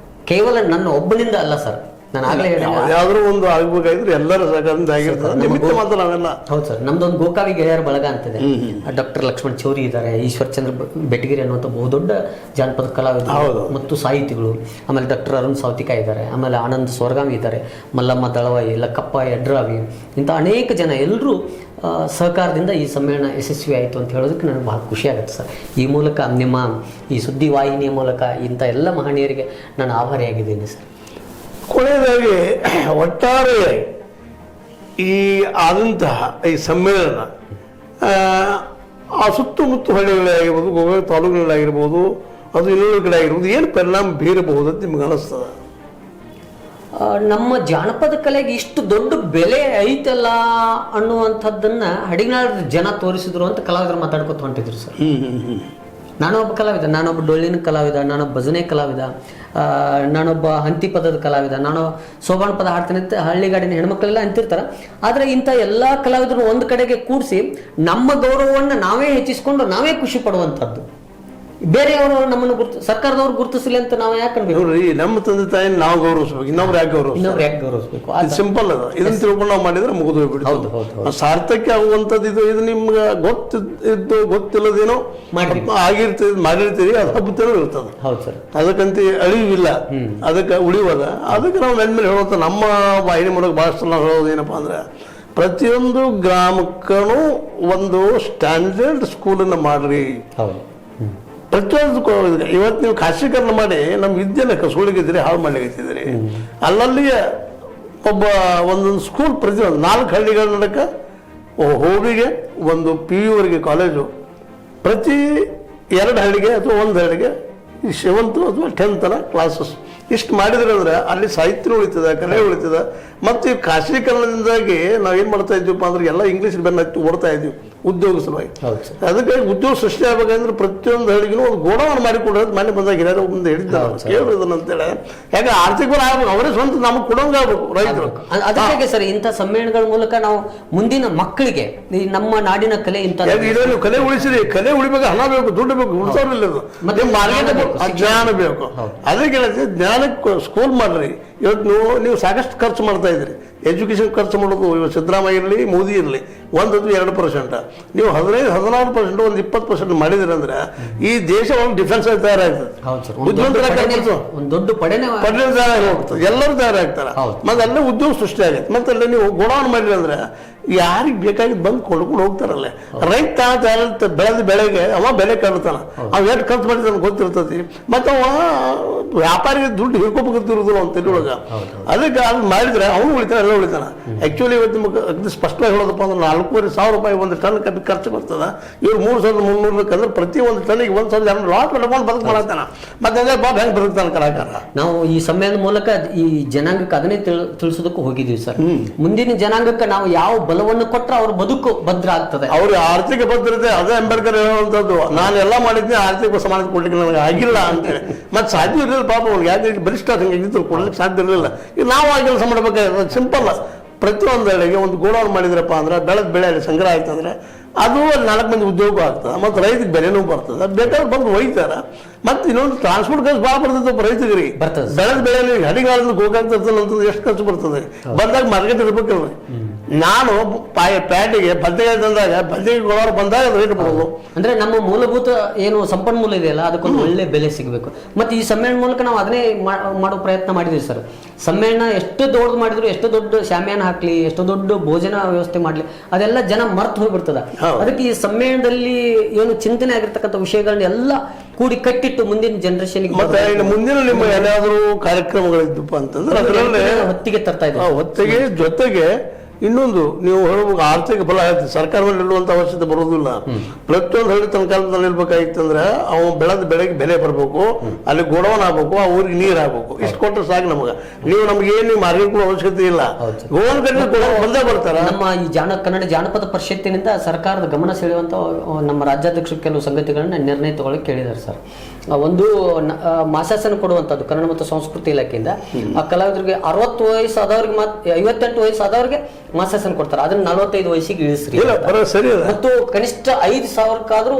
ಕೇವಲ ನನ್ನ ಒಬ್ಬನಿಂದ ಅಲ್ಲ ಸರ್, ನಾನು ಆಗಲೇ ಯಾವ್ದಾದ್ರು ಒಂದು ಆಗ್ಬೇಕಾದ್ರೆ ಎಲ್ಲರ ಸಹಕಾರದಿಂದ ಆಗಿರ್ತದೆ ನಾವೆಲ್ಲ. ಹೌದು ಸರ್, ನಮ್ದೊಂದು ಗೋಕಾವಿ ಗೆಳೆಯರ ಬಳಗ ಅಂತಿದೆ. ಡಾಕ್ಟರ್ ಲಕ್ಷ್ಮಣ್ ಚೌರಿ ಇದ್ದಾರೆ, ಈಶ್ವರ್ ಚಂದ್ರ ಬೆಟಗಿರಿ ಅನ್ನುವಂಥ ಬಹುದೊಡ್ಡ ಜಾನಪದ ಕಲಾವಿದರು ಮತ್ತು ಸಾಹಿತಿಗಳು, ಆಮೇಲೆ ಡಾಕ್ಟರ್ ಅರುಣ್ ಸಾವತಿಕಾಯಿ ಇದ್ದಾರೆ, ಆಮೇಲೆ ಆನಂದ್ ಸ್ವರ್ಗಾಮಿ ಇದ್ದಾರೆ, ಮಲ್ಲಮ್ಮ ದಳವಾಯಿ, ಲಕ್ಕಪ್ಪ ಯಡ್ರಾವಿ, ಇಂಥ ಅನೇಕ ಜನ ಎಲ್ಲರೂ ಸಹಕಾರದಿಂದ ಈ ಸಮ್ಮೇಳನ ಯಶಸ್ವಿ ಆಯಿತು ಅಂತ ಹೇಳೋದಕ್ಕೆ ನನಗೆ ಭಾಳ ಖುಷಿ ಆಗುತ್ತೆ ಸರ್. ಈ ಮೂಲಕ ನಿಮ್ಮ ಈ ಸುದ್ದಿ ವಾಹಿನಿಯ ಮೂಲಕ ಇಂಥ ಎಲ್ಲ ಮಹನೀಯರಿಗೆ ನಾನು ಆಭಾರಿಯಾಗಿದ್ದೀನಿ ಸರ್. ಕೊನೆಯದಾಗಿ ಒಟ್ಟಾರೆಯಾಗಿ ಈ ಆದಂತಹ ಈ ಸಮ್ಮೇಳನ ಆ ಸುತ್ತಮುತ್ತ ಹಳ್ಳಿಗಳಾಗಿರ್ಬೋದು, ಗೋಕಾಕ್ ತಾಲೂಕುಗಳಾಗಿರ್ಬೋದು, ಅದು ಇನ್ನೊಂದು ಕಡೆ ಆಗಿರ್ಬೋದು, ಏನು ಪರಿಣಾಮ ಬೀರಬಹುದು ಅಂತ ನಿಮ್ಗೆ ಅನಿಸ್ತದೆ? ನಮ್ಮ ಜಾನಪದ ಕಲೆಗೆ ಇಷ್ಟು ದೊಡ್ಡ ಬೆಲೆ ಐತಲ್ಲ ಅನ್ನುವಂಥದ್ದನ್ನ ಹಡಿಗನಾಳದ ಜನ ತೋರಿಸಿದ್ರು ಅಂತ ಕಲಾವಿದರು ಮಾತಾಡ್ಕೊತ ಹೊಂಟಿದ್ರು ಸರ್. ನಾನೊಬ್ಬ ಕಲಾವಿದ, ನಾನೊಬ್ಬ ಡೊಳ್ಳಿನ ಕಲಾವಿದ, ನಾನೊಬ್ಬ ಭಜನೆ ಕಲಾವಿದ, ನಾನೊಬ್ಬ ಹಂತಿ ಪದದ ಕಲಾವಿದ, ನಾನು ಸೋಬಾಣ ಪದ ಹಾಡ್ತೇನೆ ಅಂತ ಹಳ್ಳಿಗಾಡಿನ ಹೆಣ್ಮಕ್ಳೆಲ್ಲ ಅಂತಿರ್ತಾರೆ. ಆದರೆ ಇಂಥ ಎಲ್ಲ ಕಲಾವಿದರು ಒಂದು ಕಡೆಗೆ ಕೂಡಿಸಿ ನಮ್ಮ ಗೌರವವನ್ನು ನಾವೇ ಹೆಚ್ಚಿಸ್ಕೊಂಡು ನಾವೇ ಖುಷಿ ಪಡುವಂಥದ್ದು. ಬೇರೆಯವರು ನಮ್ಮನ್ನು ಸರ್ಕಾರದವ್ರು ಗುರುತಿಸಲಿ ಅಂತ ನಾವು ಯಾಕೆ ಅನ್ಬೇಕು? ನೋಡ್ರಿ, ನಮ್ಮ ತಂದೆ ತಾಯಿ ನಾವು ಗೌರವಿಸ್ಬೇಕು, ಇನ್ನೊಬ್ರು ಯಾಕೆ ಗೌರವಿಸ್ಬೇಕು? ಇದು ಸಿಂಪಲ್ ಅದ. ಇದನ್ನ ತಿಳ್ಕೊಂಡು ನಾವು ಮಾಡಿದ್ರೆ ಮುಗಿದು ಹೋಗ್ಬಿಡ್ತು. ಸಾರ್ಥಕ್ಯ ಆಗುವಂಥದ್ದು ಇದು ನಿಮ್ಗೆ ಗೊತ್ತಿಲ್ಲದೇನೋ ಆಗಿರ್ತದೆ, ಮಾಡಿರ್ತೀರಿ, ಅದು ಹಬ್ಬತ್ತೇನೋ ಇರ್ತದೆ. ಹೌದು ಸರ್. ಅದಕ್ಕಂತ ಅಳಿವಿಲ್ಲ, ಅದಕ್ಕೆ ಉಳಿವದ. ಅದಕ್ಕೆ ನಾವು ಮೇಲೆ ಹೇಳುವಂತ ನಮ್ಮ ವಾಹಿನಿ ಮೂಲಕ ಭಾಳಷ್ಟು ನಾವು ಹೇಳೋದು ಏನಪ್ಪಾ ಅಂದ್ರೆ, ಪ್ರತಿಯೊಂದು ಗ್ರಾಮಕ್ಕೂ ಒಂದು ಸ್ಟ್ಯಾಂಡರ್ಡ್ ಸ್ಕೂಲನ್ನು ಮಾಡ್ರಿ. ಪ್ರತಿಯೊಂದು ಇವತ್ತು ನೀವು ಖಾಸಗೀಕರಣ ಮಾಡಿ ನಮ್ಮ ವಿದ್ಯೆನ ಕಸೂಳಿಗಿದ್ದೀರಿ, ಹಾಳು ಮಾಡ್ಲಿಕ್ಕಿದ್ದೀರಿ. ಅಲ್ಲಲ್ಲಿಯೇ ಒಬ್ಬ ಒಂದೊಂದು ಸ್ಕೂಲ್ ಪ್ರತಿಯೊಂದು 4 ಹಳ್ಳಿಗಳ ನಡಕ ಹೋಗಿಗೆ ಒಂದು PU ವರೆಗೆ ಕಾಲೇಜು, ಪ್ರತಿ 2 ಹಳ್ಳಿಗೆ ಅಥವಾ 1 ಹಳ್ಳಿಗೆ 7th ಅಥವಾ 10th ಕ್ಲಾಸಸ್. ಇಷ್ಟು ಮಾಡಿದ್ರೆ ಅಂದ್ರೆ ಅಲ್ಲಿ ಸಾಹಿತ್ಯ ಉಳಿತದೆ, ಕಲೆ ಉಳಿತದೆ. ಮತ್ತು ಈ ಖಾಸಗೀಕರಣದಿಂದಾಗಿ ನಾವೇನು ಮಾಡ್ತಾ ಇದ್ದೀವಪ್ಪ ಅಂದ್ರೆ ಎಲ್ಲ ಇಂಗ್ಲೀಷ್ ಬೆನ್ನ ಹತ್ತಿ ಓಡ್ತಾ ಇದ್ದೀವಿ ಉದ್ಯೋಗ ಸಲುವಾಗಿ. ಅದಕ್ಕೆ ಉದ್ಯೋಗ ಸೃಷ್ಟಿ ಆಗ್ಬೇಕಂದ್ರೆ ಪ್ರತಿಯೊಂದು ಹಳ್ಳಿಗೂ ಒಂದು ಗೋಡವನ್ನು ಮಾಡಿಕೊಡೋದು ಮನೆ ಬಂದಾಗ ಹಿರಿಯರು ಮುಂದೆ ಹೇಳಿದ್ದಾರೆ, ಕೇಳಿದನ್ ಅಂತೇಳಿ. ಯಾಕೆ ಆರ್ಥಿಕ ಆಗ್ಬೇಕು, ಅವರೇ ಸ್ವಂತ ನಮಗೆ ಕೊಡೋಂಗೆ ಆಗ್ಬೇಕು ರೈತರು. ಅದಕ್ಕೆ ಸರ್ ಇಂಥ ಸಮ್ಮೇಳನಗಳ ಮೂಲಕ ನಾವು ಮುಂದಿನ ಮಕ್ಕಳಿಗೆ ಈ ನಮ್ಮ ನಾಡಿನ ಕಲೆ ಇಂಥ ನೀವು ಕಲೆ ಉಳಿಸಿರಿ, ಕಲೆ ಉಳಿಬೇಕು, ಹಣ ಬೇಕು, ದುಡ್ಡು ಬೇಕು, ಉಳಿಸೋರಿಲ್ಲ. ಜ್ಞಾನ ಬೇಕು. ಅದಕ್ಕೆ ಜ್ಞಾನಕ್ಕೆ ಸ್ಕೂಲ್ ಮಾಡ್ರಿ. ಇವತ್ತು ನೀವು ಸಾಕಷ್ಟು ಖರ್ಚು ಮಾಡ್ತಾ ಇದ್ರಿ. ಎಜುಕೇಷನ್ ಖರ್ಚು ಮಾಡೋದು ಇವಾಗ ಸಿದ್ದರಾಮಯ್ಯ ಇರಲಿ, ಮೋದಿ ಇರಲಿ, 1 ಅಥವಾ 2%. ನೀವು 15-16%, ಒಂದು 20% ಮಾಡಿದ್ರಿ ಅಂದ್ರೆ ಈ ದೇಶ ಒಂದು ಡಿಫೆನ್ಸ್ ತಯಾರಾಗ್ತದೆ. ದೊಡ್ಡ ಪಡೆನೇ ಹೋಗ್ತದೆ, ಎಲ್ಲರೂ ತಯಾರಾಗ್ತಾರೆ. ಮತ್ತೆ ಅಲ್ಲೇ ಉದ್ಯೋಗ ಸೃಷ್ಟಿ ಆಗುತ್ತೆ. ಮತ್ತೆ ಅಲ್ಲೇ ನೀವು ಗೋಡೌನ್ ಮಾಡಿರಿ ಅಂದ್ರೆ ಯಾರಿಗೆ ಬೇಕಾಗಿದ್ದು ಬಂದು ಕೊಂಡ್ಕೊಂಡು ಹೋಗ್ತಾರಲ್ಲೇ. ರೈತ ಬೆಳೆದ ಬೆಳೆಗೆ ಅವ ಬೆಲೆ ಕಾಣ್ತಾನ, ಅವ ಎಷ್ಟು ಖರ್ಚು ಮಾಡಿದ ಗೊತ್ತಿರ್ತತಿ. ಮತ್ತೆ ಅವ ವ್ಯಾಪಾರಿಗೆ ದುಡ್ಡು ಹಿಡ್ಕೋಬೇಕಿರುದಿಲ್ಲ ಅಂತ ತಿಳುವಾಗ. ಅದಕ್ಕೆ ಅದು ಮಾಡಿದ್ರೆ ಅವನು ಉಳಿತಾನೆ, ಎಲ್ಲ ಉಳಿತಾನ. ಆಕ್ಚುಲಿ ಇವತ್ತು ನಿಮಗೆ ಅತಿ ಸ್ಪಷ್ಟವಾಗಿ ಹೇಳೋದಪ್ಪ ಅಂದ್ರೆ 4,500 ರೂಪಾಯಿ ಒಂದು ಟನ್ ಖರ್ಚು ಬರ್ತದ. ಇವ್ರು 3,300 ಅಂದ್ರೆ ಪ್ರತಿ ಒಂದು ಟನ್ನಿಗೆ 1,200 ಲಾಟ್ ಮಾಡ್ಕೊಂಡು ಬದುಕು ಮಾಡತ್ತಾನ. ಮತ್ತೆ ಅದೇ ಬಾಬ್ ಹೆಂಗೆ ಬದುಕ್ತಾನೆ ಕಲಾಕಾರ. ನಾವು ಈ ಸಮ್ಮೇಳನದ ಮೂಲಕ ಈ ಜನಾಂಗಕ್ಕೆ ಅದನ್ನೇ ತಿಳಿಸೋದಕ್ಕೂ ಹೋಗಿದ್ದೀವಿ ಸರ್. ಮುಂದಿನ ಜನಾಂಗಕ್ಕೆ ನಾವು ಯಾವ ಬಲವನ್ನು ಕೊಟ್ಟರೆ ಅವ್ರ ಬದುಕು ಭದ್ರ ಆಗ್ತದೆ, ಅವ್ರ ಆರ್ಥಿಕ ಭದ್ರತೆ. ಅದೇ ಅಂಬೇಡ್ಕರ್ ಹೇಳುವಂಥದ್ದು, ನಾನೆಲ್ಲ ಮಾಡಿದ್ನಿ, ಆರ್ಥಿಕ ಸಮಾನತೆ ಕೊಡ್ಲಿಕ್ಕೆ ನನಗೆ ಆಗಿಲ್ಲ ಅಂತೇಳಿ. ಮತ್ತೆ ಸಾಧ್ಯ ಇರಲಿಲ್ಲ ಪಾಪ ಅವ್ರಿಗೆ, ಯಾಕೆ ಬಲಿಷ್ಠ ಹಂಗಿದ್ರು ಕೊಡ್ಲಿಕ್ಕೆ ಸಾಧ್ಯ ಇರಲಿಲ್ಲ. ಈಗ ನಾವು ಆ ಕೆಲಸ ಮಾಡಬೇಕಾದ್ರೆ ಸಿಂಪಲ್. ಪ್ರತಿಯೊಂದು ಹಳ್ಳಿಗೆ ಒಂದು ಗೋಡೌನ್ ಮಾಡಿದ್ರಪ್ಪ ಅಂದ್ರೆ ಬೆಳೆದ ಬೆಳೆ ಅಲ್ಲಿ ಸಂಗ್ರಹ ಆಯ್ತಂದ್ರೆ ಅದು 4 ಮಂದಿ ಉದ್ಯೋಗ ಆಗ್ತದೆ. ಮತ್ತು ರೈತರಿಗೆ ಬೆಲೆನೂ ಬರ್ತದೆ, ಬೇಕಾದ್ರೆ ಬಂದು ಒಯ್ತಾರ. ಮತ್ತೆ ಇನ್ನೊಂದು ಟ್ರಾನ್ಸ್ಪೋರ್ಟ್ ಖರ್ಚು ಭಾಳ ಬರ್ತದೆ ರೈತರಿಗೆ. ಬೆಳೆದ ಬೆಳೆಯಲ್ಲಿ ಹಡಿಗಾಲದಲ್ಲಿ ಗೋಕಾಕ್ ತರ್ತದೆ, ಎಷ್ಟು ಖರ್ಚು ಬರ್ತದೆ. ಬಂದಾಗ ಮಾರ್ಕೆಟ್ ಇರ್ಬೇಕಲ್ರಿ. ನಾನು ಪ್ಯಾಟಿಗೆ ಬದನೆಕಾಯಿ ತಂದಾಗ ಬದನೆಕಾಯಿ ಗೋಳಾರ ಬಂದಾಗ ರೇಟ್ ಬರೋದು. ಅಂದ್ರೆ ನಮ್ಮ ಮೂಲಭೂತ ಏನು ಸಂಪನ್ಮೂಲ ಇದೆಯಲ್ಲ ಅದಕ್ಕೊಂದು ಒಳ್ಳೆ ಬೆಲೆ ಸಿಗಬೇಕು. ಮತ್ತೆ ಈ ಸಮ್ಮೇಳನ ಮೂಲಕ ನಾವು ಅದನ್ನೇ ಮಾಡೋ ಪ್ರಯತ್ನ ಮಾಡಿದ್ವಿ ಸರ್. ಸಮ್ಮೇಳನ ಎಷ್ಟು ದೊಡ್ಡದು ಮಾಡಿದ್ರು, ಎಷ್ಟು ದೊಡ್ಡ ಶಾಮಿಯಾನ ಹಾಕ್ಲಿ, ಎಷ್ಟು ದೊಡ್ಡ ಭೋಜನ ವ್ಯವಸ್ಥೆ ಮಾಡ್ಲಿ, ಅದೆಲ್ಲ ಜನ ಮರ್ತು ಹೋಗ್ಬಿಡ್ತದ. ಅದಕ್ಕೆ ಈ ಸಮ್ಮೇಳನದಲ್ಲಿ ಏನು ಚಿಂತನೆ ಆಗಿರ್ತಕ್ಕಂಥ ವಿಷಯಗಳನ್ನ ಎಲ್ಲ ಕೂಡಿ ಕಟ್ಟಿಟ್ಟು ಮುಂದಿನ ಜನರೇಷನ್ಗೆ ಮತ್ತೆ ಮುಂದಿನ ನಿಮ್ಮ ಏನಾದರೂ ಕಾರ್ಯಕ್ರಮಗಳಿದ್ದಪ್ಪ ಅಂತಂದ್ರೆ ಅದರಲ್ಲಿ ಹೊತ್ತಿಗೆ ತರ್ತಾ ಇದ್ದಾರೆ. ಹೊತ್ತಿಗೆ ಜೊತೆಗೆ ಇನ್ನೊಂದು ನೀವು ಹೇಳಬೇಕು, ಆರ್ಥಿಕ ಬಲ ಆಯ್ತು. ಸರ್ಕಾರ ಮೇಲೆ ಇಡುವಂತ ಅವಶ್ಯಕತೆ ಬರೋದಿಲ್ಲ. ಪ್ರತಿಯೊಂದು ಹಳ್ಳಿ ತನ್ನ ಕಾಲದಲ್ಲಿ ನಿಲ್ಬೇಕಾಗಿತ್ತಂದ್ರೆ ಅವ್ನು ಬೆಳೆದ ಬೆಳೆಗೆ ಬೆಲೆ ಬರಬೇಕು, ಅಲ್ಲಿ ಗೋಡೌನ್ ಆಗ್ಬೇಕು, ಆ ಊರಿಗೆ ನೀರು ಆಗ್ಬೇಕು. ಇಷ್ಟು ಕೊಟ್ಟರೆ ಸಾಕು ನಮಗೆ. ನೀವು ನಮ್ಗೆ ಏನು ಮಾರ್ಕೆಟ್ ಅವಶ್ಯಕತೆ ಇಲ್ಲ, ಗೋಡೌನ್ ಕಟ್ಟಿ ಬಂದೇ ಬರ್ತಾರ. ನಮ್ಮ ಈ ಕನ್ನಡ ಜಾನಪದ ಪರಿಷತ್ತಿನಿಂದ ಸರ್ಕಾರದ ಗಮನ ಸೆಳೆಯುವಂತ ನಮ್ಮ ರಾಜ್ಯಾಧ್ಯಕ್ಷರು ಕೆಲವು ಸಂಗತಿಗಳನ್ನ ನಿರ್ಣಯ ತಗೊಳ್ಳಕ್ಕೆ ಕೇಳಿದ್ದಾರೆ ಸರ್. ಒಂದು ಮಾಸಾಸನ ಕೊಡುವಂಥದ್ದು ಕನ್ನಡ ಮತ್ತು ಸಂಸ್ಕೃತಿ ಇಲಾಖೆಯಿಂದ ಆ ಕಲಾವಿದರಿಗೆ 60 ವಯಸ್ಸು ಆದವ್ರಿಗೆ 58 ವಯಸ್ಸು ಆದವ್ರಿಗೆ ಮಾಸಾಸನ ಕೊಡ್ತಾರೆ. ಅದನ್ನ 45 ವಯಸ್ಸಿಗೆ ಇಳಿಸ್ರಿ. ಮತ್ತು ಕನಿಷ್ಠ 5,000ಕ್ಕಾದ್ರೂ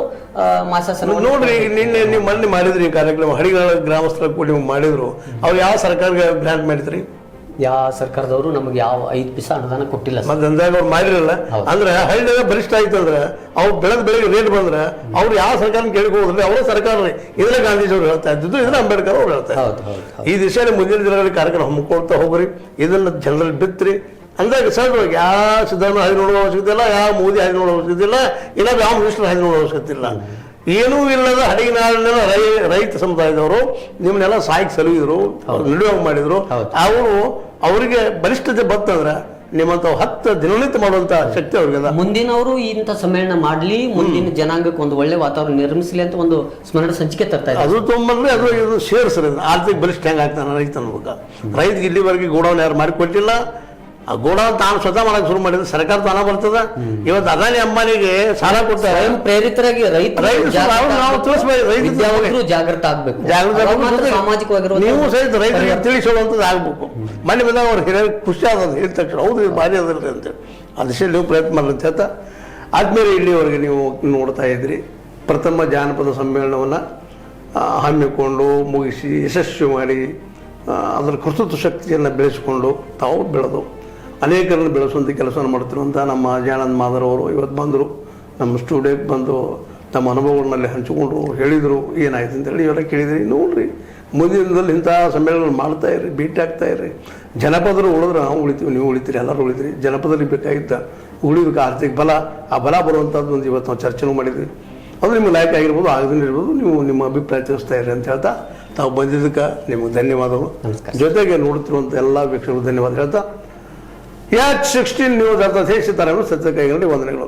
ಮಾಸಾಸನ. ನೋಡ್ರಿ, ನಿನ್ನೆ ನೀವು ಮೊನ್ನೆ ಮಾಡಿದ್ರಿ ಕಾರ್ಯಕ್ರಮ, ಹಡಿಗಳ ಗ್ರಾಮಸ್ಥರ ಕೂಡ ನೀವು ಮಾಡಿದ್ರು. ಅವ್ರು ಯಾವ ಸರ್ಕಾರಕ್ಕೆ ಗ್ರಾಂಟ್ ಮಾಡಿದ್ರಿ? ಯಾವ ಸರ್ಕಾರದವರು ನಮಗೆ ಯಾವ 5 ಪೈಸೆ ಅನುದಾನ ಕೊಟ್ಟಿಲ್ಲ. ಮತ್ತೆ ಅಂದಾಗ ಅವ್ರು ಮಾಡಿರಲ್ಲ ಅಂದ್ರೆ ಹಳ್ಳಿಯಾಗ ಬಲಿಷ್ಠ ಆಯ್ತು ಅಂದ್ರೆ ಅವ್ರು ಬೆಳೆದ ಬೆಳೆಗೆ ರೇಟ್ ಬಂದ್ರೆ ಅವ್ರು ಯಾವ ಸರ್ಕಾರ ಕೇಳ್ಕೋದ್ರಿ, ಅವರ ಸರ್ಕಾರ. ಇದನ್ನ ಗಾಂಧೀಜಿ ಅವ್ರು ಹೇಳ್ತಾ ಇದ್ದು, ಇದನ್ನ ಅಂಬೇಡ್ಕರ್ ಅವ್ರು ಹೇಳ್ತಾ ಇದ್ರು. ಈ ದಿಶೆಯಲ್ಲಿ ಮುಂದಿನ ದಿನಗಳಲ್ಲಿ ಕಾರ್ಯಕ್ರಮ ಹಮ್ಮಿಕೊಳ್ತಾ ಹೋಗ್ರಿ, ಇದನ್ನ ಜನರಲ್ಲಿ ಬಿತ್ರಿ. ಅಂದಾಗ ಸಹಜವಾಗಿ ಯಾವ ಸಿದ್ದರಾಮಯ್ಯ ಹಾಗೆ ನೋಡುವ ಅವಶ್ಯಕತೆ ಇಲ್ಲ, ಯಾವ ಮೋದಿ ಹಾಗೆ ನೋಡುವ ಅವಶ್ಯಕತೆ ಇಲ್ಲ, ಇಲ್ಲ ಯಾವ ಮಿನಿಸ್ಟರ್ ಹಾಗೆ ನೋಡುವ ಅವಶ್ಯಕತೆ ಇಲ್ಲ. ಏನೂ ಇಲ್ಲದ ಹಡಗಿನಾಳನ್ನೆಲ್ಲ ರೈತ ಸಮುದಾಯದವರು ನಿಮ್ಮನ್ನೆಲ್ಲ ಸಾಯಿಗೆ ಸಲುಹಿದ್ರು, ನಡೆಯುವಂಗೆ ಮಾಡಿದ್ರು. ಅವರು ಅವರಿಗೆ ಬಲಿಷ್ಠತೆ ಬರ್ತಂದ್ರೆ ನಿಮ್ಮಂತ 10 ದಿನನಿತ್ಯ ಮಾಡುವಂತ ಶಕ್ತಿ ಅವ್ರಿಗೆಲ್ಲ. ಮುಂದಿನವರು ಇಂಥ ಸಮ್ಮೇಳನ ಮಾಡ್ಲಿ, ಮುಂದಿನ ಜನಾಂಗಕ್ಕೆ ಒಂದು ಒಳ್ಳೆ ವಾತಾವರಣ ನಿರ್ಮಿಸಲಿ ಅಂತ ಒಂದು ಸ್ಮರಣ ಸಂಚಿಕೆ ತರ್ತಾ ಇದ್ದಾರೆ. ಅದು ತೊಗೊಂಬಂದ್ರೆ ಅದು ಇದು ಸೇರಿಸ್ರಿ, ಆರ್ಥಿಕ ಬಲಿಷ್ಠ ಹೆಂಗೆ ಆಗ್ತಾನೆ ರೈತ ಅನ್ಬೇಕು. ರೈತಗೆ ಇಲ್ಲಿವರೆಗೆ ಗೋಡೌನ್ ಯಾರು ಮಾಡಿಕೊಟ್ಟಿಲ್ಲ. ಆ ಗೋಡೌನ್ ತಾನು ಸ್ವತಃ ಮಾಡಕ್ಕೆ ಶುರು ಮಾಡಿದ್ರೆ ಸರ್ಕಾರ ತಾನ ಬರ್ತದ. ಇವತ್ತು ಅದಾನಿ ಅಂಬಾನಿಗೆ ಸಾಲ ಕೊಡ್ತಾರೆ. ಸ್ವಯಂ ಪ್ರೇರಿತರಾಗಿ ವಿದ್ಯಾವಂತರು ಜಾಗೃತ ಆಗ್ಬೇಕು, ಸಾಮಾಜಿಕವಾಗಿರುವ ನೀವು ಸಹಿತ ರೈತರಿಗೆ ತಿಳಿಸುವಂಥದ್ದು ಆಗ್ಬೇಕು. ಮನೆ ಬಂದಾಗ ಅವ್ರು ಹಿರಿಯರಿಗೆ ಖುಷಿ ಆದದ್ದು ಹೇಳಿದ ತಕ್ಷಣ ಹೌದು ಇದು ಭಾರಿ ಅದಲ್ರಿ ಅಂತೇಳಿ ಆ ದಿಶೆಯಲ್ಲಿ ನೀವು ಪ್ರಯತ್ನ ಮಾಡಲಿ ಅಂತ ಹೇಳ್ತಾ, ಆದ್ಮೇಲೆ ಇಲ್ಲಿವರೆಗೆ ನೀವು ನೋಡ್ತಾ ಇದ್ರಿ ಪ್ರಥಮ ಜಾನಪದ ಸಮ್ಮೇಳನವನ್ನು ಹಮ್ಮಿಕೊಂಡು ಮುಗಿಸಿ ಯಶಸ್ವಿ ಮಾಡಿ ಅದರ ಕರ್ತೃತ್ವ ಶಕ್ತಿಯನ್ನು ಬೆಳೆಸಿಕೊಂಡು ತಾವು ಬೆಳೆದು ಅನೇಕರನ್ನು ಬೆಳೆಸುವಂಥ ಕೆಲಸವನ್ನು ಮಾಡ್ತಿರುವಂಥ ನಮ್ಮ ಅಜಯಾನಂದ ಮಾದರ್ ಅವರು ಇವತ್ತು ಬಂದರು, ನಮ್ಮ ಸ್ಟುಡಿಯೋಕ್ಕೆ ಬಂದು ತಮ್ಮ ಅನುಭವಗಳನ್ನಲ್ಲಿ ಹಂಚಿಕೊಂಡ್ರು, ಹೇಳಿದರು ಏನಾಯ್ತು ಅಂತೇಳಿ ಇವರ ಕೇಳಿದ್ರಿ. ನೋಡ್ರಿ ಮುಂದಿನ ದಿನದಲ್ಲಿ ಇಂಥ ಸಮ್ಮೇಳನ ಮಾಡ್ತಾ ಇರ್ರಿ, ಭೇಟಿ ಆಗ್ತಾ ಇರ್ರಿ. ಜನಪದರು ಉಳಿದ್ರೆ ನಾವು ಉಳಿತೀವಿ, ನೀವು ಉಳಿತೀರಿ, ಎಲ್ಲರೂ ಉಳಿತೀರಿ. ಜನಪದಲ್ಲಿ ಬೇಕಾಗಿದ್ದ ಉಳಿಯೋದಕ್ಕೆ ಆರ್ಥಿಕ ಬಲ, ಆ ಬಲ ಬರುವಂಥದ್ದು ಒಂದು ಇವತ್ತು ನಾವು ಚರ್ಚೆನೂ ಮಾಡಿದ್ವಿ. ಅದು ನಿಮ್ಗೆ ಲೈಕ್ ಆಗಿರ್ಬೋದು, ಆಗದೇ ಇರ್ಬೋದು. ನೀವು ನಿಮ್ಮ ಅಭಿಪ್ರಾಯ ತಿಳಿಸ್ತಾ ಇರ್ರಿ ಅಂತ ಹೇಳ್ತಾ ತಾವು ಬಂದಿದ್ದಕ್ಕೆ ನಿಮಗೆ ಧನ್ಯವಾದಗಳು. ಜೊತೆಗೆ ನೋಡ್ತಿರುವಂಥ ಎಲ್ಲ ವೀಕ್ಷಕರು ಧನ್ಯವಾದ ಹೇಳ್ತಾ H16 ನ್ಯೂಸ್ ಅಂತ ದೇಶ ತರಲು ಸತ್ಯ ಕೈಗೊಂಡು ವಂದನೆಗಳು.